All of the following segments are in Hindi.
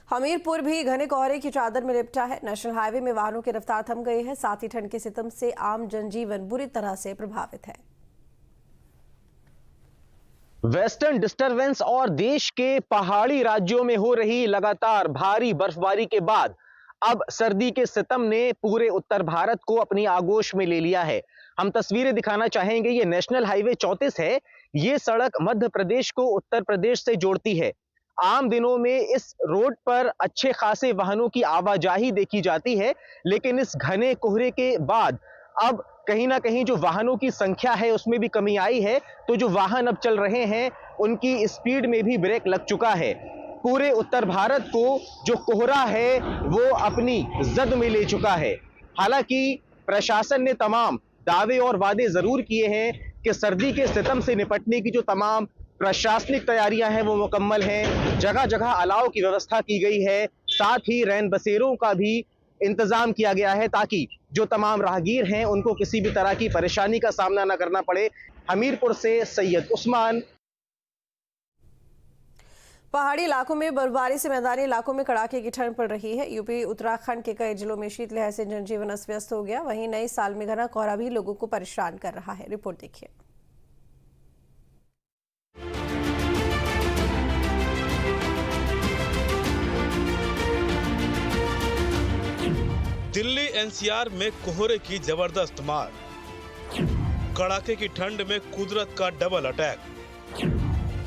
हमीरपुर भी घने कोहरे की चादर में लिपटा है। नेशनल हाईवे में वाहनों की रफ्तार थम गई है। साथ ही ठंड के सितम से आम जनजीवन बुरी तरह से प्रभावित है। वेस्टर्न डिस्टरबेंस और देश के पहाड़ी राज्यों में हो रही लगातार भारी बर्फबारी के बाद अब सर्दी के सितम ने पूरे उत्तर भारत को अपनी आगोश में ले लिया है। हम तस्वीरें दिखाना चाहेंगे। ये नेशनल हाईवे 34 है। ये सड़क मध्य प्रदेश को उत्तर प्रदेश से जोड़ती है। आम दिनों में इस रोड पर अच्छे खासे वाहनों की आवाजाही देखी जाती है, लेकिन इस घने कोहरे के बाद अब कहीं ना कहीं जो वाहनों की संख्या है उसमें भी कमी आई है। तो जो वाहन अब चल रहे हैं उनकी स्पीड में भी ब्रेक लग चुका है। पूरे उत्तर भारत को जो कोहरा है वो अपनी जद में ले चुका है। हालांकि प्रशासन ने तमाम दावे और वादे जरूर किए हैं कि सर्दी के सितम से निपटने की जो तमाम प्रशासनिक तैयारियां हैं वो मुकम्मल हैं। जगह जगह अलाव की व्यवस्था की गई है। साथ ही रैन बसेरों का भी इंतजाम किया गया है ताकि जो तमाम राहगीर हैं उनको किसी भी तरह की परेशानी का सामना न करना पड़े। हमीरपुर से सैयद उस्मान। पहाड़ी इलाकों में बर्फबारी से मैदानी इलाकों में कड़ाके की ठंड पड़ रही है। यूपी उत्तराखंड के कई जिलों में शीतलहर से जनजीवन अस्त व्यस्त हो गया। वहीं नए साल में घना कोहरा भी लोगों को परेशान कर रहा है। रिपोर्ट देखिए। दिल्ली एनसीआर में कोहरे की जबरदस्त मार। कड़ाके की ठंड में कुदरत का डबल अटैक।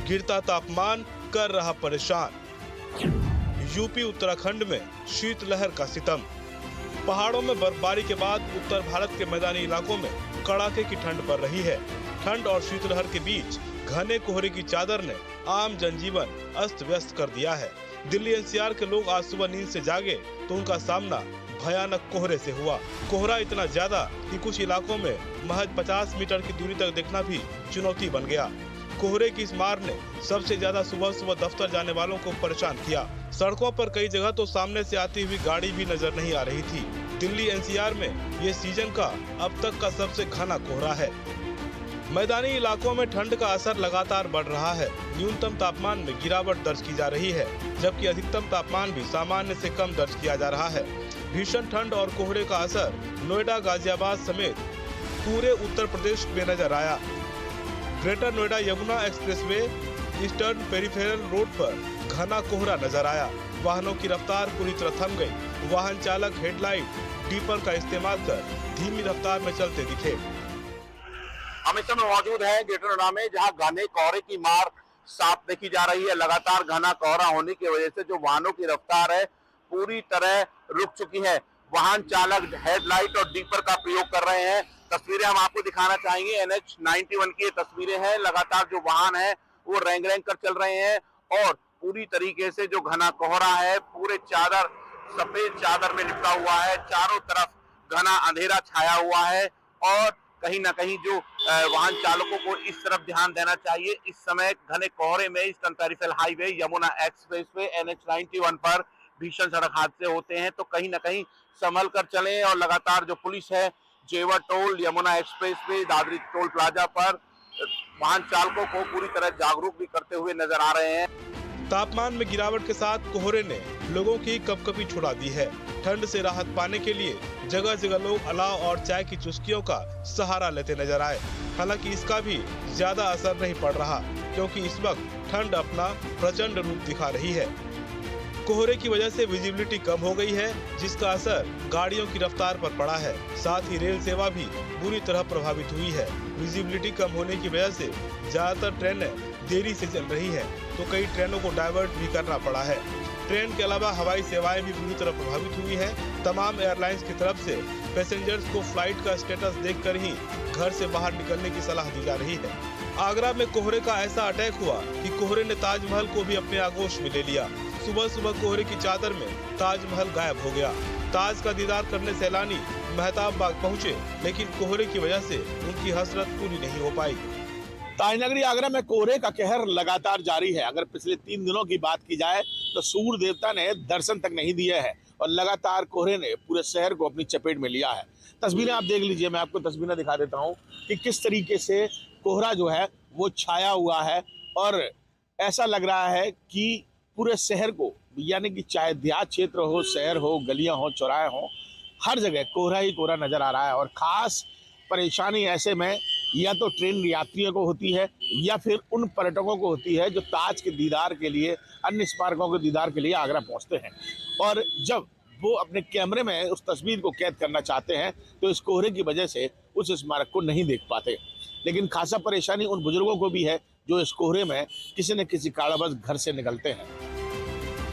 गिरता तापमान कर रहा परेशान। यूपी उत्तराखंड में शीतलहर का सितम। पहाड़ों में बर्फबारी के बाद उत्तर भारत के मैदानी इलाकों में कड़ाके की ठंड पड़ रही है। ठंड और शीतलहर के बीच घने कोहरे की चादर ने आम जनजीवन अस्त व्यस्त कर दिया है। दिल्ली एनसीआर के लोग आज सुबह नींद से जागे तो उनका सामना भयानक कोहरे से हुआ। कोहरा इतना ज्यादा कि कुछ इलाकों में महज 50 मीटर की दूरी तक देखना भी चुनौती बन गया। कोहरे की इस मार ने सबसे ज्यादा सुबह सुबह दफ्तर जाने वालों को परेशान किया। सड़कों पर कई जगह तो सामने से आती हुई गाड़ी भी नजर नहीं आ रही थी। दिल्ली एनसीआर में ये सीजन का अब तक का सबसे घना कोहरा है। मैदानी इलाकों में ठंड का असर लगातार बढ़ रहा है। न्यूनतम तापमान में गिरावट दर्ज की जा रही है, जबकि अधिकतम तापमान भी सामान्य से कम दर्ज किया जा रहा है। भीषण ठंड और कोहरे का असर नोएडा, गाजियाबाद समेत पूरे उत्तर प्रदेश में नजर आया। Greater Noida Yamuna expressway eastern peripheral road पर घना कोहरा नजर आया। वाहनों की रफ्तार पूरी तरह थम गई। वाहन चालक हेडलाइट डीपर का इस्तेमाल कर धीमी रफ्तार में चलते दिखे। हम इस समय मौजूद है ग्रेटर नोएडा में, जहां घने कोहरे की मार साफ देखी जा रही है। लगातार घना कोहरा होने की वजह से जो वाहनों की रफ्तार है पूरी तरह रुक चुकी है। वाहन चालक हेडलाइट और डीपर का प्रयोग कर रहे हैं। तस्वीरें हम आपको दिखाना चाहेंगे। NH 91 की तस्वीरें हैं। लगातार जो वाहन है वो रेंग रेंग कर चल रहे हैं और पूरी तरीके से जो घना कोहरा है पूरे चादर, सफेद चादर में लिपटा हुआ है। चारों तरफ घना अंधेरा छाया हुआ है और कहीं ना कहीं जो वाहन चालकों को इस तरफ ध्यान देना चाहिए। इस समय घने कोहरे में eastern peripheral highway, Yamuna expressway, NH 91 पर भीषण सड़क हादसे होते हैं, तो कहीं ना कहीं संभल कर चलें। और लगातार जो पुलिस है जेवर toll, Yamuna expressway, Dadri toll plaza पर वाहन चालकों को पूरी तरह जागरूक भी करते हुए नजर आ रहे हैं। तापमान में गिरावट के साथ कोहरे ने लोगों की कपकपी छुड़ा दी है। ठंड से राहत पाने के लिए जगह जगह लोग अलाव और चाय की चुस्कियों का सहारा लेते नजर आए। हालांकि इसका भी ज्यादा असर नहीं पड़ रहा, क्योंकि इस वक्त ठंड अपना प्रचंड रूप दिखा रही है। कोहरे की वजह से विजिबिलिटी कम हो गई है, जिसका असर गाड़ियों की रफ्तार पर पड़ा है। साथ ही रेल सेवा भी बुरी तरह प्रभावित हुई है। विजिबिलिटी कम होने की वजह से ज्यादातर ट्रेनें देरी से चल रही है, तो कई ट्रेनों को डाइवर्ट भी करना पड़ा है। ट्रेन के अलावा हवाई सेवाएं भी बुरी तरह प्रभावित हुई है। तमाम एयरलाइंस की तरफ से पैसेंजर्स को फ्लाइट का स्टेटस देखकर ही घर से बाहर निकलने की सलाह दी जा रही है। आगरा में कोहरे का ऐसा अटैक हुआ कि कोहरे ने ताजमहल को भी अपने आगोश में ले लिया। सुबह सुबह कोहरे की चादर में ताजमहल गायब हो गया। ताज का दीदार करने सैलानी मेहताब बाग पहुँचे, लेकिन कोहरे की वजह से उनकी हसरत पूरी नहीं हो पाई। ताजनगरी आगरा में कोहरे का कहर लगातार जारी है। अगर पिछले 3 दिनों की बात की जाए तो सूर्य देवता ने दर्शन तक नहीं दिए है और लगातार कोहरे ने पूरे शहर को अपनी चपेट में लिया है। तस्वीरें आप देख लीजिए, मैं आपको तस्वीरें दिखा देता हूँ कि किस तरीके से कोहरा जो है वो छाया हुआ है और ऐसा लग रहा है कि पूरे शहर को यानी कि चाहे देहात क्षेत्र हो, शहर हो, गलियां हो, चौराहे हो, हर जगह कोहरा ही कोहरा नजर आ रहा है। और खास परेशानी ऐसे में या तो ट्रेन यात्रियों को होती है या फिर उन पर्यटकों को होती है जो ताज के दीदार के लिए, अन्य स्मारकों के दीदार के लिए आगरा पहुंचते हैं, और जब वो अपने कैमरे में उस तस्वीर को कैद करना चाहते हैं तो इस कोहरे की वजह से उस स्मारक को नहीं देख पाते। लेकिन खासा परेशानी उन बुजुर्गों को भी है जो इस कोहरे में किसी न किसी कारणवश घर से निकलते हैं।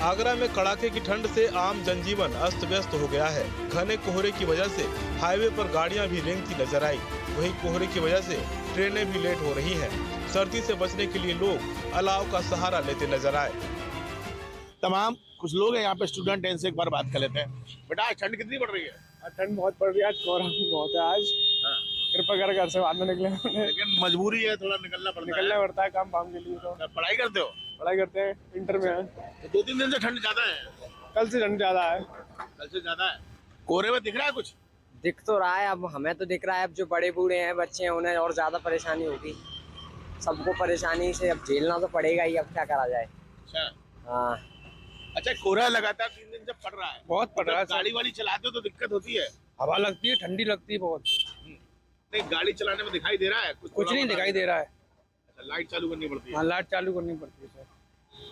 आगरा में कड़ाके की ठंड से आम जनजीवन अस्त व्यस्त हो गया है। घने कोहरे की वजह से हाईवे पर गाड़ियां भी रेंगती नजर आई। वहीं कोहरे की वजह से ट्रेनें भी लेट हो रही हैं। सर्दी से बचने के लिए लोग अलाव का सहारा लेते नजर आए। तमाम कुछ लोग हैं यहाँ पे, स्टूडेंट हैं, इनसे एक बार बात कर लेते हैं। बेटा आज ठंड कितनी पड़ रही है? ठंड बहुत पड़ रही है, आज कोहरा बहुत है। आज कृपया कर घर से बाहर न निकले। लेकिन मजबूरी है, थोड़ा निकलना पड़ता है काम के लिए। तो पढ़ाई करते हो? पढ़ाई करते हैं, इंटर में है। तो 2-3 दिन से ठंड ज्यादा है? कल से ठंड ज्यादा है। कल से ज्यादा है। कोहरे में दिख रहा है कुछ? दिख तो रहा है, अब हमें तो दिख रहा है। अब जो बड़े बूढ़े हैं, बच्चे हैं, उन्हें और ज्यादा परेशानी होगी। सबको परेशानी से अब झेलना तो पड़ेगा ही, अब क्या करा जाए। अच्छा हाँ। अच्छा, कोहरा लगातार 3 दिन से पड़ रहा है? बहुत पड़ रहा है। गाड़ी वाड़ी चलाते हो तो दिक्कत होती है? हवा लगती है, ठंडी लगती है बहुत। नहीं, गाड़ी चलाने में दिखाई दे रहा है कुछ नहीं दिखाई दे रहा है। अच्छा, लाइट चालू करनी पड़ती है? हाँ, लाइट चालू करनी पड़ती है सर।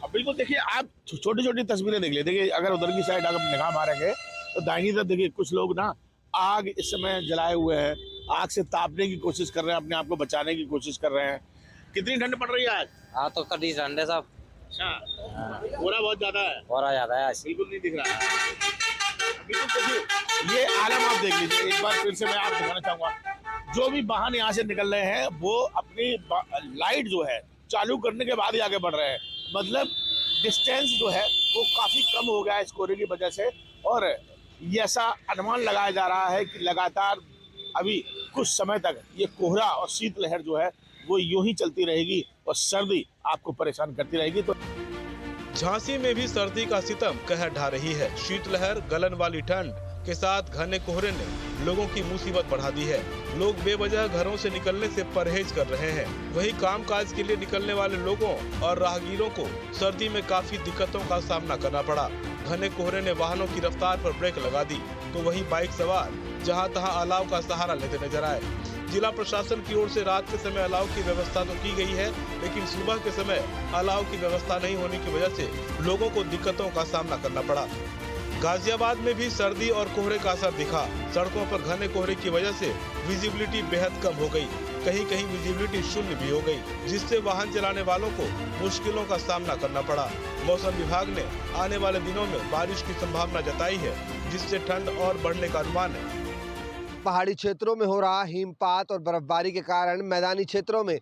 अब बिल्कुल देखिए, आप छोटी छोटी तस्वीरें देख लेते। देखिए, अगर उधर की साइड अगर निगाह मारेंगे तो दाहिनी तरफ देखिए कुछ लोग ना आग इस समय जलाए हुए हैं, आग से तापने की कोशिश कर रहे हैं, अपने आप को बचाने की कोशिश कर रहे हैं। कितनी ठंड पड़ रही है आज? हाँ तो कड़ी ठंड है साहब। अच्छा, कोहरा बहुत ज्यादा है? कोहरा ज्यादा है आज। बिल्कुल नहीं दिख रहा है। बिल्कुल देखिए, ये आलम आप देख लीजिए। एक बार फिर से मैं आपको दिखाना चाहूंगा, जो भी वाहन यहाँ से निकल रहे हैं वो अपनी लाइट जो है चालू करने के बाद ही आगे बढ़ रहे हैं। मतलब डिस्टेंस जो है वो काफी कम हो गया है इस कोहरे की वजह से। और ये ऐसा अनुमान लगाया जा रहा है कि लगातार अभी कुछ समय तक ये कोहरा और शीतलहर जो है वो यूं ही चलती रहेगी और सर्दी आपको परेशान करती रहेगी। तो झांसी में भी सर्दी का सितम कहर ढा रही है। शीतलहर, गलन वाली ठंड के साथ घने कोहरे ने लोगों की मुसीबत बढ़ा दी है। लोग बेवजह घरों से निकलने से परहेज कर रहे हैं। वहीं कामकाज के लिए निकलने वाले लोगों और राहगीरों को सर्दी में काफी दिक्कतों का सामना करना पड़ा। घने कोहरे ने वाहनों की रफ्तार पर ब्रेक लगा दी, तो वहीं बाइक सवार जहां तहां अलाव का सहारा लेते नजर आए। जिला प्रशासन की ओर से रात के समय अलाव की व्यवस्था तो की गई है, लेकिन सुबह के समय अलाव की व्यवस्था नहीं होने की वजह से लोगों को दिक्कतों का सामना करना पड़ा। गाजियाबाद में भी सर्दी और कोहरे का असर दिखा। सड़कों पर घने कोहरे की वजह से विजिबिलिटी बेहद कम हो गई। कहीं कहीं विजिबिलिटी शून्य भी हो गई, जिससे वाहन चलाने वालों को मुश्किलों का सामना करना पड़ा। मौसम विभाग ने आने वाले दिनों में बारिश की संभावना जताई है, जिससे ठंड और बढ़ने का अनुमान है। पहाड़ी क्षेत्रों में हो रहा हिमपात और बर्फबारी के कारण मैदानी क्षेत्रों में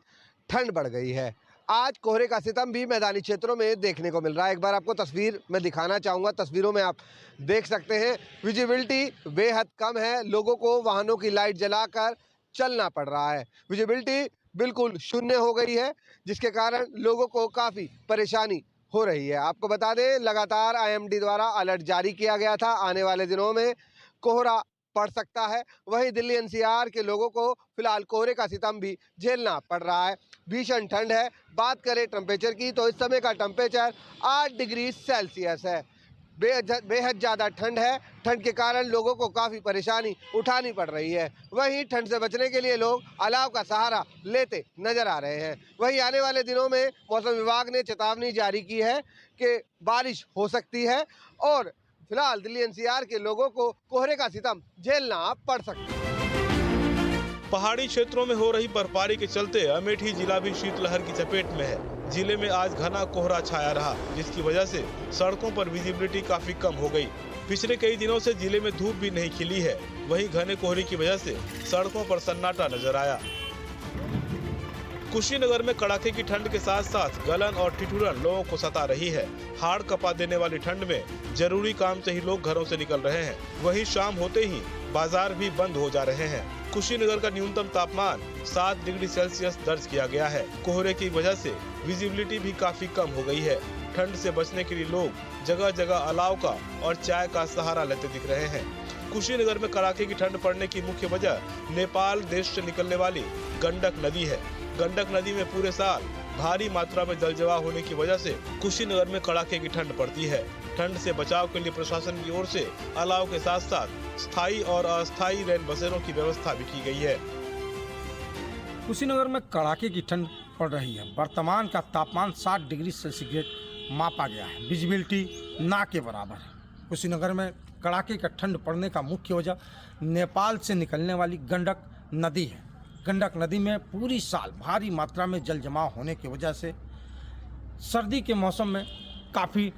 ठंड बढ़ गई है। आज कोहरे का सितम भी मैदानी क्षेत्रों में देखने को मिल रहा है। एक बार आपको तस्वीर मैं दिखाना चाहूँगा। तस्वीरों में आप देख सकते हैं विजिबिलिटी बेहद कम है। लोगों को वाहनों की लाइट जलाकर चलना पड़ रहा है। विजिबिलिटी बिल्कुल शून्य हो गई है, जिसके कारण लोगों को काफ़ी परेशानी हो रही है। आपको बता दें, लगातार IMD द्वारा अलर्ट जारी किया गया था। आने वाले दिनों में कोहरा पड़ सकता है। वहीं दिल्ली NCR के लोगों को फिलहाल कोहरे का सितम भी झेलना पड़ रहा है। भीषण ठंड है। बात करें टेम्परेचर की तो इस समय का टेम्परेचर 8 डिग्री सेल्सियस है। बेहद ज़्यादा ठंड है। ठंड के कारण लोगों को काफ़ी परेशानी उठानी पड़ रही है। वहीं ठंड से बचने के लिए लोग अलाव का सहारा लेते नजर आ रहे हैं। वहीं आने वाले दिनों में मौसम विभाग ने चेतावनी जारी की है कि बारिश हो सकती है और फिलहाल दिल्ली NCR के लोगों को कोहरे का सितम झेलना पड़ सकता है। पहाड़ी क्षेत्रों में हो रही बर्फबारी के चलते अमेठी जिला भी शीतलहर की चपेट में है। जिले में आज घना कोहरा छाया रहा, जिसकी वजह से सड़कों पर विजिबिलिटी काफी कम हो गई। पिछले कई दिनों से जिले में धूप भी नहीं खिली है। वहीं घने कोहरे की वजह से सड़कों पर सन्नाटा नजर आया। कुशीनगर में कड़ाके की ठंड के साथ साथ गलन और ठिठुरन लोगों को सता रही है। हाड़ कपा देने वाली ठंड में जरूरी काम से ही लोग घरों से निकल रहे हैं। वहीं शाम होते ही बाजार भी बंद हो जा रहे हैं। कुशीनगर का न्यूनतम तापमान 7 डिग्री सेल्सियस दर्ज किया गया है। कोहरे की वजह से विजिबिलिटी भी काफी कम हो गई है। ठंड से बचने के लिए लोग जगह जगह अलाव का और चाय का सहारा लेते दिख रहे हैं। कुशीनगर में कड़ाके की ठंड पड़ने की मुख्य वजह नेपाल देश से निकलने वाली गंडक नदी है। गंडक नदी में पूरे साल भारी मात्रा में जल जमाव होने की वजह से कुशीनगर में कड़ाके की ठंड पड़ती है। ठंड से बचाव के लिए प्रशासन की ओर से अलाव के साथ साथ स्थायी और अस्थायी रैन बसेरों की व्यवस्था भी की गई है। कुशीनगर में कड़ाके की ठंड पड़ रही है। वर्तमान का तापमान 60 डिग्री सेंटीग्रेड मापा गया है। विजिबिलिटी ना के बराबर है। कुशीनगर में कड़ाके का ठंड पड़ने का मुख्य वजह नेपाल से निकलने वाली गंडक नदी है। गंडक नदी में पूरी साल भारी मात्रा में जल जमाव होने की वजह से सर्दी के मौसम में काफ़ी